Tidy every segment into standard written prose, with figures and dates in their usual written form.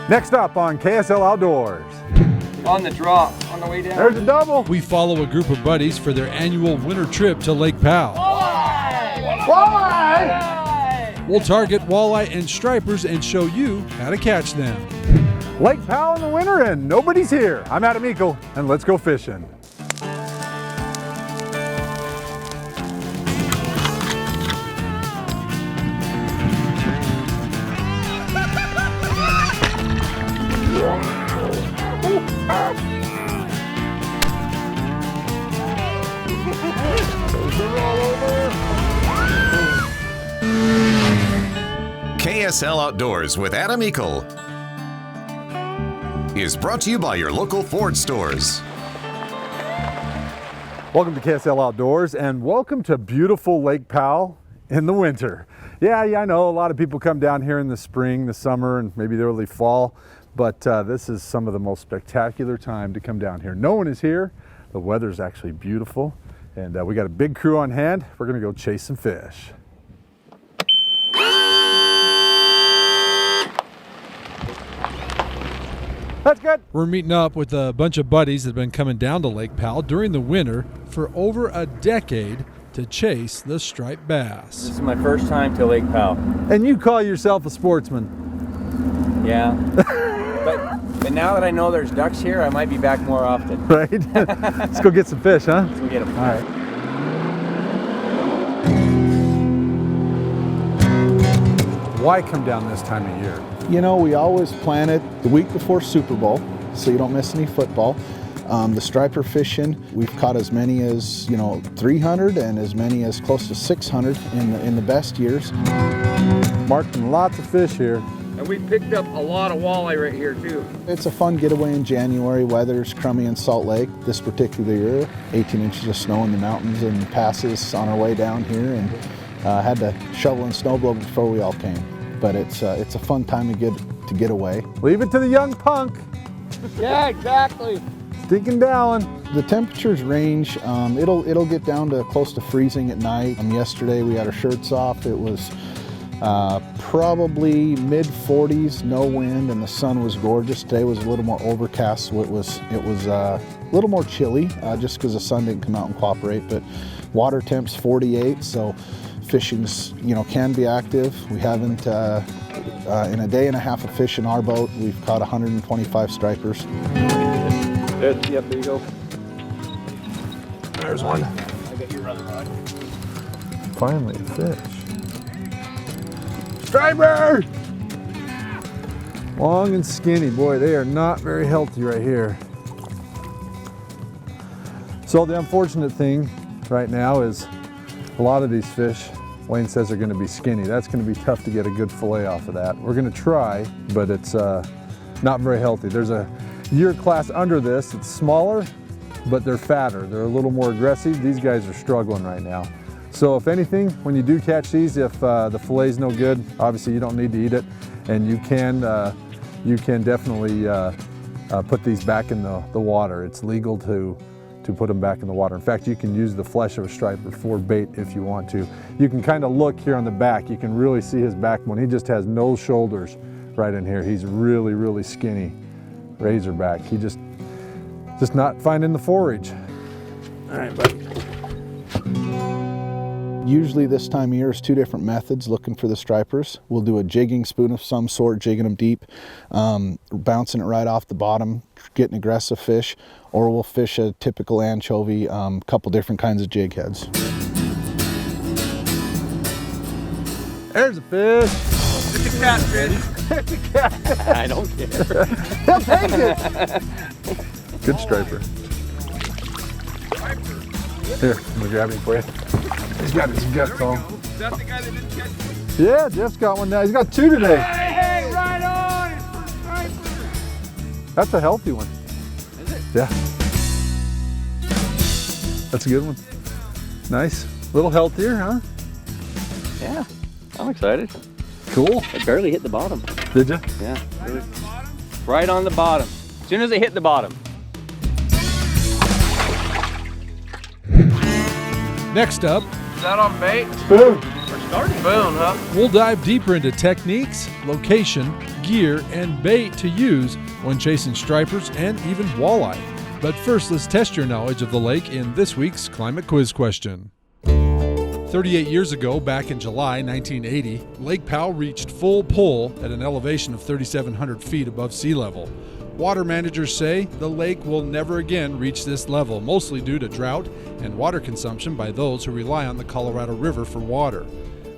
Next up on KSL Outdoors. On the drop, on the way down. There's a double. We follow a group of buddies for their annual winter trip to Lake Powell. Walleye! Walleye! We'll target walleye and stripers and show you how to catch them. Lake Powell in the winter and nobody's here. I'm Adam Eakle and let's go fishing. KSL Outdoors with Adam Eakle is brought to you by your local Ford stores. Welcome to KSL Outdoors and welcome to beautiful Lake Powell in the winter. Yeah, I know a lot of people come down here in the spring, the summer, and maybe the early fall, but this is some of the most spectacular time to come down here. No one is here. The weather's actually beautiful, and we got a big crew on hand. We're gonna go chase some fish. That's good. We're meeting up with a bunch of buddies that have been coming down to Lake Powell during the winter for over a decade to chase the striped bass. This is my first time to Lake Powell. And you call yourself a sportsman. Yeah. but now that I know there's ducks here, I might be back more often. Right? Let's go get some fish, huh? Let's go get them. All right. Why come down this time of year? You know, we always plan it the week before Super Bowl, so you don't miss any football. The striper fishing, we've caught as many as, 300 and as many as close to 600 in the best years. Marking lots of fish here. And we picked up a lot of walleye right here too. It's a fun getaway in January. Weather's crummy in Salt Lake this particular year. 18 inches of snow in the mountains and passes on our way down here, and had to shovel and snowblow before we all came. But it's a fun time to get away. Leave it to the young punk. Yeah, exactly. Stinking down. The temperatures range. It'll get down to close to freezing at night. Yesterday we had our shirts off. It was probably mid 40s, no wind, and the sun was gorgeous. Today was a little more overcast, so it was a little more chilly just because the sun didn't come out and cooperate. But water temps 48, so fishing's can be active. We haven't in a day and a half of fish in our boat, we've caught 125 stripers. Yep, there you go. There's one. I got your other rod. Finally a fish. Striper! Long and skinny. Boy, they are not very healthy right here. So the unfortunate thing right now is a lot of these fish, Wayne says, are going to be skinny. That's going to be tough to get a good fillet off of that. We're going to try, but it's not very healthy. There's a year class under this. It's smaller, but they're fatter. They're a little more aggressive. These guys are struggling right now. So if anything, when you do catch these, if the fillet's no good, obviously you don't need to eat it, and you can definitely put these back in the water. It's legal to put them back in the water. In fact, you can use the flesh of a striper for bait if you want to. You can kind of look here on the back. You can really see his backbone. He just has no shoulders right in here. He's really, really skinny razorback. He just not finding the forage. All right, buddy. Usually this time of year is two different methods looking for the stripers. We'll do a jigging spoon of some sort, jigging them deep, bouncing it right off the bottom, getting aggressive fish, or we'll fish a typical anchovy, couple different kinds of jig heads. There's a fish. It's a catfish. It's a cat. I don't care. He'll take it. Good striper. Here, I'm gonna grab him for you. He's got his guts on. That's the guy that didn't catch me. Yeah, Jeff's got one now. He's got two today. Hey, right on! It's for striper. That's a healthy one. Is it? Yeah. That's a good one. Nice. A little healthier, huh? Yeah, I'm excited. Cool. It barely hit the bottom. Did you? Yeah. Right on the bottom. As soon as it hit the bottom. Next up, Is that on bait? Spoon. Or Boom, huh? We'll dive deeper into techniques, location, gear, and bait to use when chasing stripers and even walleye. But first, let's test your knowledge of the lake in this week's Climate Quiz question. 38 years ago, back in July 1980, Lake Powell reached full pull at an elevation of 3,700 feet above sea level. Water managers say the lake will never again reach this level, mostly due to drought and water consumption by those who rely on the Colorado River for water.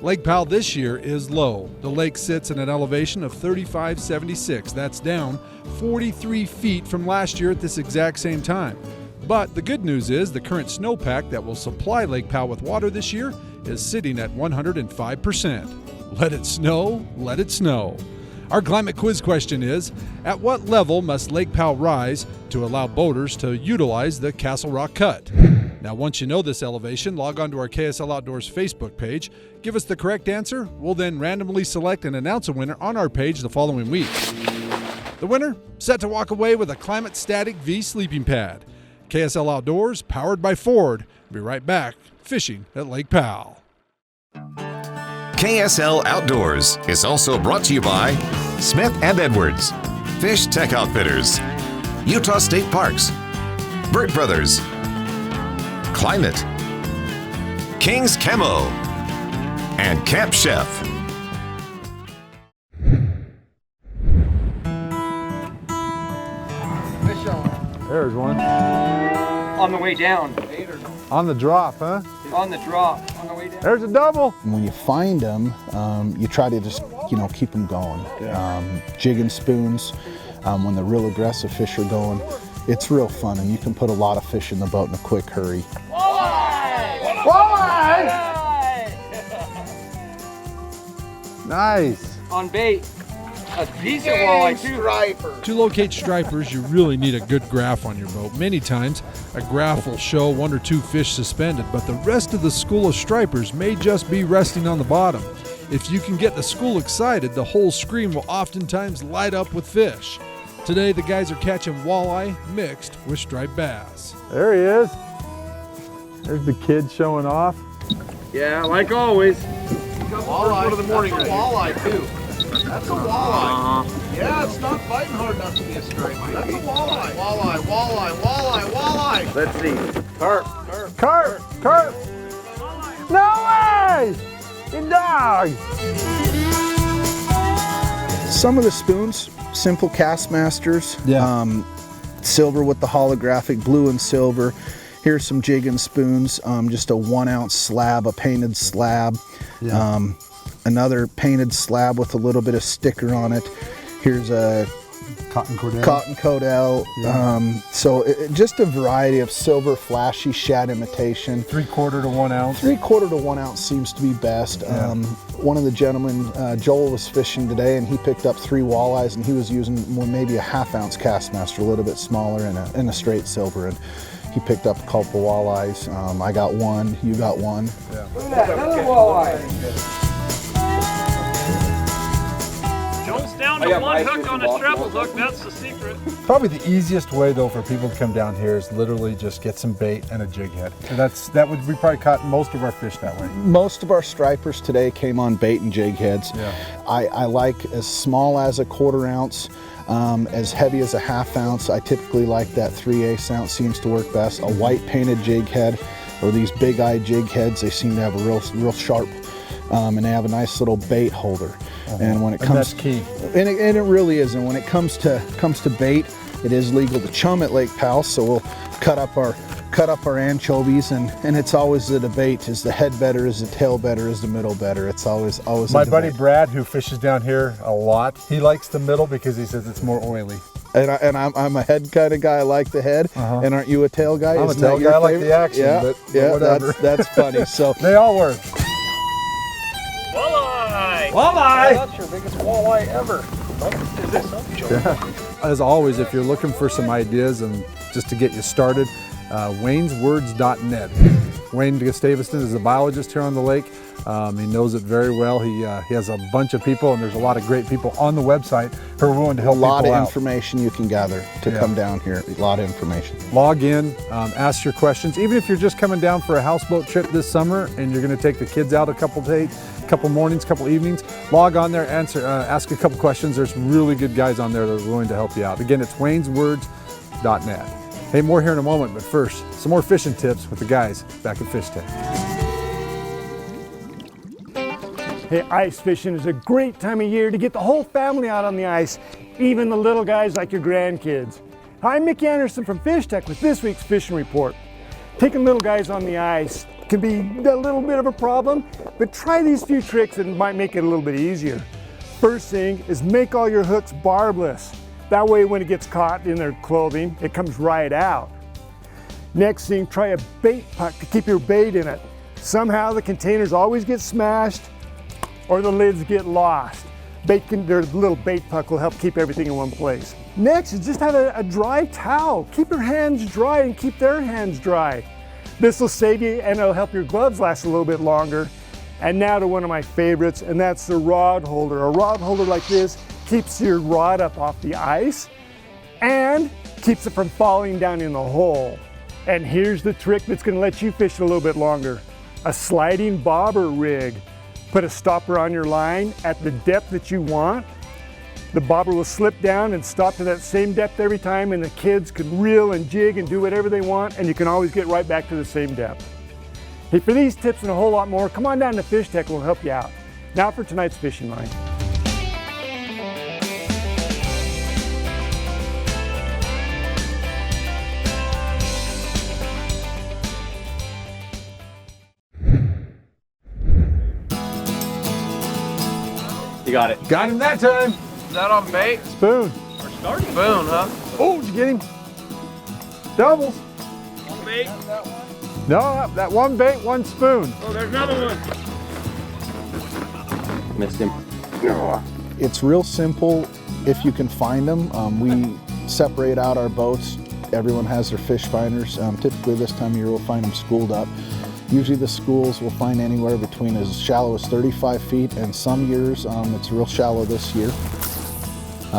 Lake Powell this year is low. The lake sits at an elevation of 3,576. That's down 43 feet from last year at this exact same time. But the good news is the current snowpack that will supply Lake Powell with water this year is sitting at 105%. Let it snow, let it snow. Our climate quiz question is, at what level must Lake Powell rise to allow boaters to utilize the Castle Rock Cut? Now, once you know this elevation, log on to our KSL Outdoors Facebook page. Give us the correct answer. We'll then randomly select and announce a winner on our page the following week. The winner, set to walk away with a Climate Static V sleeping pad. KSL Outdoors, powered by Ford. Be right back, fishing at Lake Powell. KSL Outdoors is also brought to you by Smith & Edwards, Fish Tech Outfitters, Utah State Parks, Burt Brothers, Climate, King's Camo, and Camp Chef. There's one. On the way down. On the drop, huh? On the drop. On the way down. There's a double. And when you find them, you try to just, keep them going. Jigging spoons, when the real aggressive fish are going, it's real fun, and you can put a lot of fish in the boat in a quick hurry. Walleye! Walleye! Nice. On bait. A decent walleye, too. To locate stripers, you really need a good graph on your boat. Many times, a graph will show 1 or 2 fish suspended, but the rest of the school of stripers may just be resting on the bottom. If you can get the school excited, the whole screen will oftentimes light up with fish. Today, the guys are catching walleye mixed with striped bass. There he is. There's the kid showing off. Yeah, like always. Walleye. That's a walleye too. That's a walleye. Yeah, it's not fighting hard enough to be a stripe. That's a walleye. Walleye, walleye, walleye, walleye. Let's see. Carp. Carp! Carp! No way! You dog! Some of the spoons, simple Castmasters, silver with the holographic, blue and silver. Here's some jigging spoons, just a 1 ounce slab, a painted slab. Another painted slab with a little bit of sticker on it. Here's a Cotton Cordell. Cotton Cordell. So just a variety of silver flashy shad imitation. 3/4 to 1 ounce. 3/4 to 1 ounce seems to be best. One of the gentlemen, Joel, was fishing today, and he picked up 3 walleyes, and he was using maybe a 1/2 ounce Castmaster, a little bit smaller, and a straight silver. And he picked up a couple walleyes. I got one. You got one. Look at that, another walleye. Jones down to 1 hook on a treble hook, that's the secret. Probably the easiest way though for people to come down here is literally just get some bait and a jig head. We probably caught most of our fish that way. Most of our stripers today came on bait and jig heads. I like as small as a 1/4 ounce, as heavy as a 1/2 ounce. I typically like that 3/8 ounce, seems to work best. A white painted jig head, or these big eye jig heads, they seem to have a real sharp, and they have a nice little bait holder. And when it comes, that's key. And it really is. And when it comes to bait, it is legal to chum at Lake Powell. So we'll cut up our anchovies, and it's always the debate: is the head better, is the tail better, is the middle better? It's always My a buddy debate. Brad, who fishes down here a lot, he likes the middle because he says it's more oily. And I'm a head kind of guy. I like the head. And aren't you a tail guy? I'm Isn't a tail that your guy. I like favorite? the action, Yeah, but yeah, whatever. that's funny. So They all work. Walleye! Walleye! That's your biggest walleye ever. Is this something? As always, if you're looking for some ideas and just to get you started, wayneswords.net. Wayne Gustavusson is a biologist here on the lake. He knows it very well. He has a bunch of people, and there's a lot of great people on the website who are willing to help people out. A lot of information you can gather to come down here. A lot of information. Log in, ask your questions. Even if you're just coming down for a houseboat trip this summer and you're going to take the kids out a couple days, couple mornings, couple evenings, log on there, ask a couple questions. There's really good guys on there that are willing to help you out. Again, it's wayneswords.net. Hey, more here in a moment, but first, some more fishing tips with the guys back at Fish Tech. Hey, ice fishing is a great time of year to get the whole family out on the ice, even the little guys like your grandkids. Hi, I'm Mickey Anderson from Fish Tech with this week's fishing report. Taking little guys on the ice can be a little bit of a problem, but try these few tricks and it might make it a little bit easier. First thing is make all your hooks barbless. That way when it gets caught in their clothing, it comes right out. Next thing, try a bait puck to keep your bait in it. Somehow the containers always get smashed or the lids get lost. Their little bait puck will help keep everything in one place. Next is just have a dry towel. Keep your hands dry and keep their hands dry. This will save you and it'll help your gloves last a little bit longer. And now to one of my favorites, and that's the rod holder. A rod holder like this keeps your rod up off the ice and keeps it from falling down in the hole. And here's the trick that's gonna let you fish a little bit longer. A sliding bobber rig. Put a stopper on your line at the depth that you want. The bobber will slip down and stop to that same depth every time, and the kids can reel and jig and do whatever they want, and you can always get right back to the same depth. Hey, for these tips and a whole lot more, come on down to Fish Tech, we'll help you out. Now for tonight's fishing line. You got it. Got him that time. Is that on bait? Spoon. Spoon, huh? Oh, did you get him? Doubles. On bait. No, that one bait, one spoon. Oh, there's another one. Missed him. It's real simple if you can find them. We separate out our boats. Everyone has their fish finders. Typically this time of year we'll find them schooled up. Usually the schools will find anywhere between as shallow as 35 feet, and some years it's real shallow this year.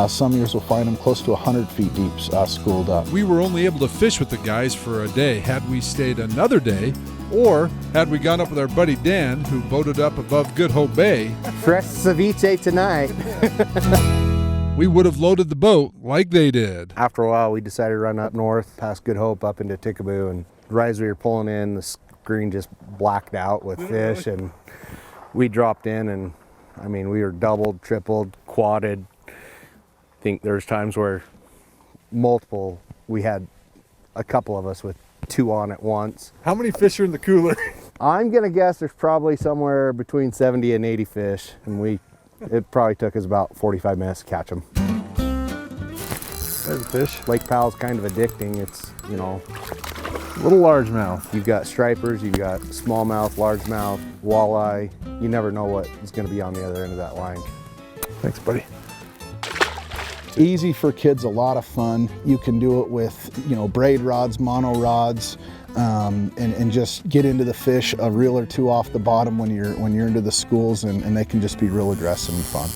Some years we'll find them close to 100 feet deep schooled up. We were only able to fish with the guys for a day. Had we stayed another day, or had we gone up with our buddy Dan, who boated up above Good Hope Bay, fresh ceviche tonight. we would have loaded the boat like they did. After a while, we decided to run up north past Good Hope up into Tickaboo, and right as we were pulling in, the screen just blacked out with fish, and we dropped in, and I mean, we were doubled, tripled, quadded. I think there's times where we had a couple of us with two on at once. How many fish are in the cooler? I'm gonna guess there's probably somewhere between 70 and 80 fish, and it probably took us about 45 minutes to catch them. There's a fish. Lake Powell's kind of addicting. It's, you know, Little largemouth. you've got stripers, you've got smallmouth, largemouth, walleye. You never know what is gonna be on the other end of that line. Thanks, buddy. Easy for kids, a lot of fun. You can do it with, braid rods, mono rods, and just get into the fish a reel or two off the bottom when you're into the schools, and they can just be real aggressive and fun.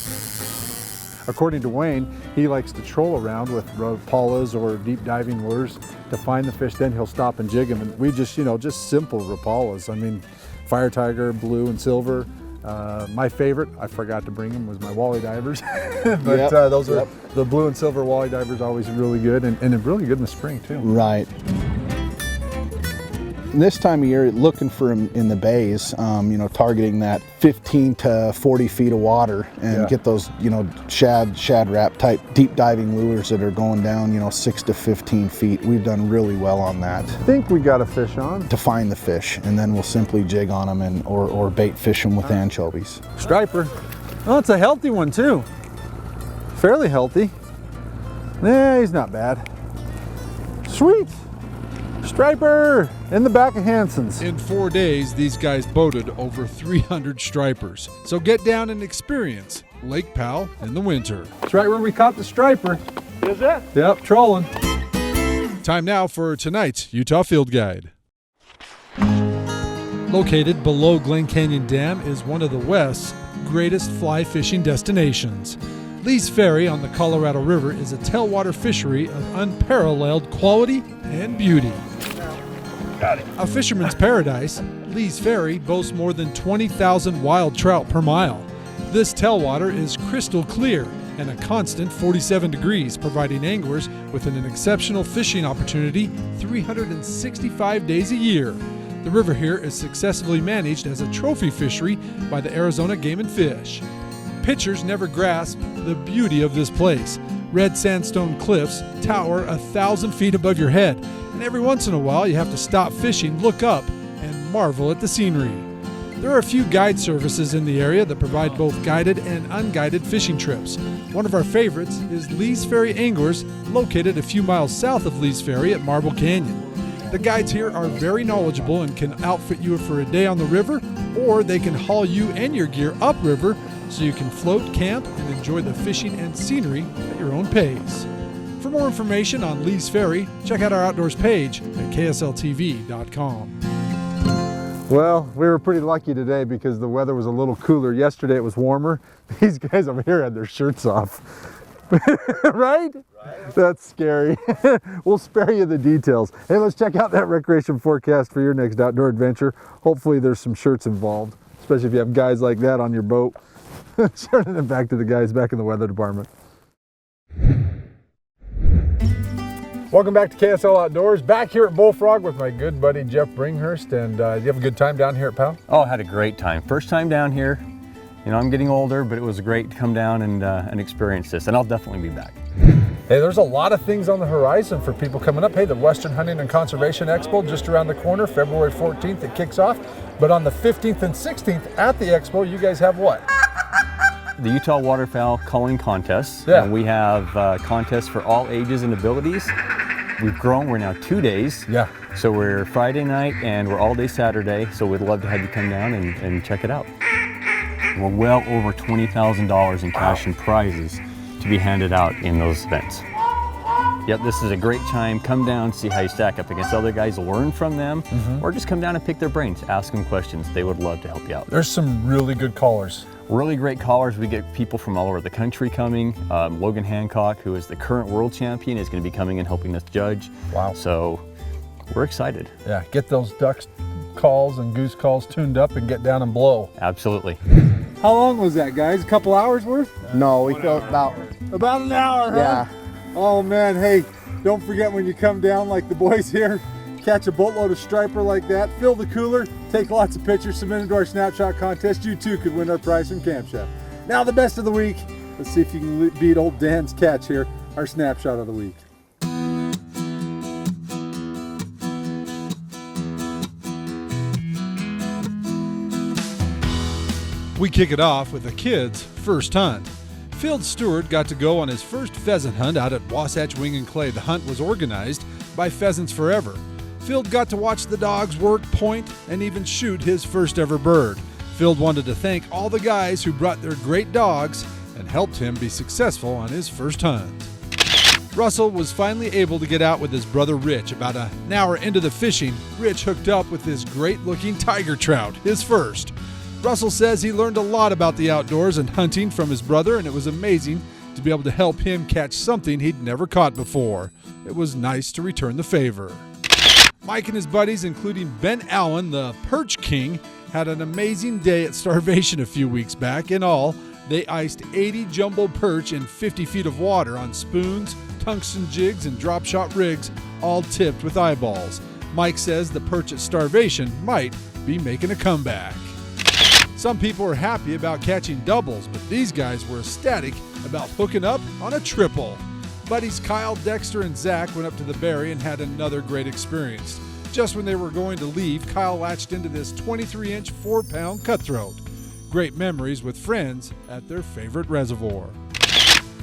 According to Wayne, he likes to troll around with Rapalas or deep diving lures to find the fish. Then he'll stop and jig them, and we just simple Rapalas. I mean, fire tiger, blue and silver. My favorite, I forgot to bring them, was my walleye divers. But those are the blue and silver walleye divers, always really good, and really good in the spring too. Right. This time of year, looking for them in the bays, targeting that 15 to 40 feet of water, and get those, shad wrap type deep diving lures that are going down, 6 to 15 feet. We've done really well on that. I think we got a fish on. To find the fish, and then we'll simply jig on them or bait fish them with anchovies. Striper. Oh, it's a healthy one too. Fairly healthy. Yeah, he's not bad. Sweet. Striper in the back of Hanson's. In 4 days, these guys boated over 300 stripers. So get down and experience Lake Powell in the winter. It's right where we caught the striper. Is it? Yep, trolling. Time now for tonight's Utah Field Guide. Located below Glen Canyon Dam is one of the West's greatest fly fishing destinations. Lee's Ferry on the Colorado River is a tailwater fishery of unparalleled quality and beauty. Got it. A fisherman's paradise, Lee's Ferry boasts more than 20,000 wild trout per mile. This tailwater is crystal clear and a constant 47 degrees, providing anglers with an exceptional fishing opportunity 365 days a year. The river here is successfully managed as a trophy fishery by the Arizona Game and Fish. Pitchers never grasp the beauty of this place. Red sandstone cliffs tower 1,000 feet above your head, and every once in a while you have to stop fishing, look up, and marvel at the scenery. There are a few guide services in the area that provide both guided and unguided fishing trips. One of our favorites is Lee's Ferry Anglers, located a few miles south of Lee's Ferry at Marble Canyon. The guides here are very knowledgeable and can outfit you for a day on the river, or they can haul you and your gear upriver so you can float, camp, and enjoy the fishing and scenery at your own pace. For more information on Lee's Ferry, check out our outdoors page at ksltv.com. Well, we were pretty lucky today because the weather was a little cooler. Yesterday it was warmer. These guys over here had their shirts off. Right? That's scary. We'll spare you the details. Hey, let's check out that recreation forecast for your next outdoor adventure. Hopefully there's some shirts involved, especially if you have guys like that on your boat. Turning it back to the guys back in the weather department. Welcome back to KSL Outdoors. Back here at Bullfrog with my good buddy Jeff Bringhurst. And you have a good time down here at Powell? Oh, I had a great time. First time down here. You know, I'm getting older, but it was great to come down and experience this, and I'll definitely be back. Hey, there's a lot of things on the horizon for people coming up. Hey, the Western Hunting and Conservation Expo just around the corner, February 14th, it kicks off. But on the 15th and 16th at the expo, you guys have what? The Utah Waterfowl Culling Contests. Yeah. And we have contests for all ages and abilities. We've grown, we're now 2 days. Yeah. So we're Friday night and we're all day Saturday. So we'd love to have you come down and check it out. We're well over $20,000 in cash and prizes to be handed out in those events. Yep, this is a great time. Come down, see how you stack up against other guys, learn from them, or just come down and pick their brains, ask them questions. They would love to help you out. There's some really good callers. Really great callers. We get people from all over the country coming. Logan Hancock, who is the current world champion, is going to be coming and helping us judge. Wow. So we're excited. Yeah, get those ducks calls and goose calls tuned up and get down and blow. Absolutely. How long was that, guys? A couple hours worth? No, we felt about About an hour, huh? Yeah. Oh man, hey, don't forget when you come down like the boys here, catch a boatload of striper like that, fill the cooler, take lots of pictures, submit them to our Snapshot contest. You too could win our prize from Camp Chef. Now the best of the week. Let's see if you can beat old Dan's catch here, our Snapshot of the week. We kick it off with a kid's first hunt. Field Stewart got to go on his first pheasant hunt out at Wasatch Wing and Clay. The hunt was organized by Pheasants Forever. Field got to watch the dogs work, point, and even shoot his first ever bird. Field wanted to thank all the guys who brought their great dogs and helped him be successful on his first hunt. Russell was finally able to get out with his brother Rich. About an hour into the fishing, Rich hooked up with this great-looking tiger trout, his first. Russell says he learned a lot about the outdoors and hunting from his brother, and it was amazing to be able to help him catch something he'd never caught before. It was nice to return the favor. Mike and his buddies, including Ben Allen, the Perch King, had an amazing day at Starvation a few weeks back. In all, they iced 80 jumbo perch in 50 feet of water on spoons, tungsten jigs, and drop shot rigs, all tipped with eyeballs. Mike says the perch at Starvation might be making a comeback. Some people were happy about catching doubles, but these guys were ecstatic about hooking up on a triple. Buddies Kyle, Dexter, and Zach went up to the Berry and had another great experience. Just when they were going to leave, Kyle latched into this 23-inch, 4-pound cutthroat. Great memories with friends at their favorite reservoir.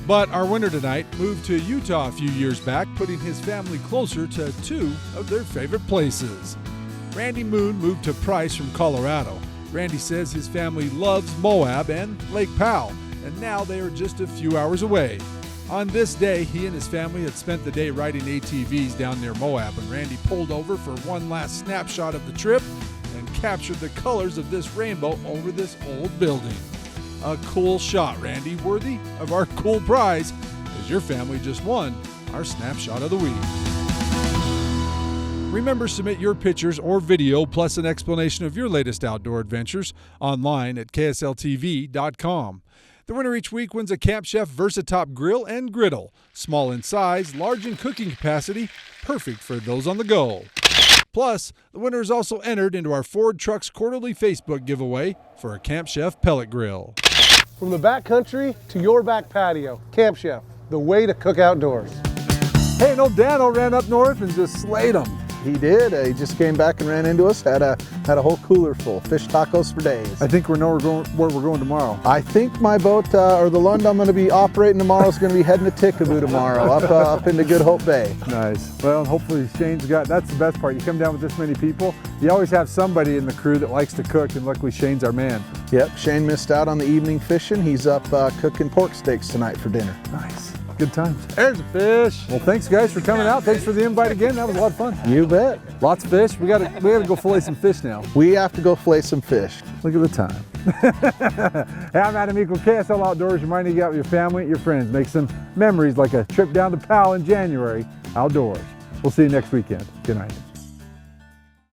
But our winner tonight moved to Utah a few years back, putting his family closer to two of their favorite places. Randy Moon moved to Price from Colorado. Randy says his family loves Moab and Lake Powell, and now they are just a few hours away. On this day, he and his family had spent the day riding ATVs down near Moab, and Randy pulled over for one last snapshot of the trip and captured the colors of this rainbow over this old building. A cool shot, Randy, worthy of our cool prize, as your family just won our Snapshot of the Week. Remember, submit your pictures or video plus an explanation of your latest outdoor adventures online at ksltv.com. The winner each week wins a Camp Chef Versatop grill and griddle. Small in size, large in cooking capacity, perfect for those on the go. Plus, the winner is also entered into our Ford Trucks quarterly Facebook giveaway for a Camp Chef pellet grill. From the backcountry to your back patio, Camp Chef, the way to cook outdoors. Hey, no, Dano ran up north and just slayed them. He did. He just came back and ran into us. Had a whole cooler full. Fish tacos for days. I think we know where we're going tomorrow. I think my boat, or the Lund I'm going to be operating tomorrow, is going to be heading to Tickaboo tomorrow, up into Good Hope Bay. Nice. Well, hopefully Shane's that's the best part. You come down with this many people, you always have somebody in the crew that likes to cook, and luckily Shane's our man. Yep, Shane missed out on the evening fishing. He's up cooking pork steaks tonight for dinner. Nice. Good times. There's a fish. Well, thanks guys for coming out. Thanks for the invite again. That was a lot of fun. You bet. Lots of fish. We gotta go fillet some fish now. We have to go fillet some fish. Look at the time. Hey, I'm Adam Eakle, KSL Outdoors, reminding you out with your family, your friends. Make some memories like a trip down to Powell in January outdoors. We'll see you next weekend. Good night.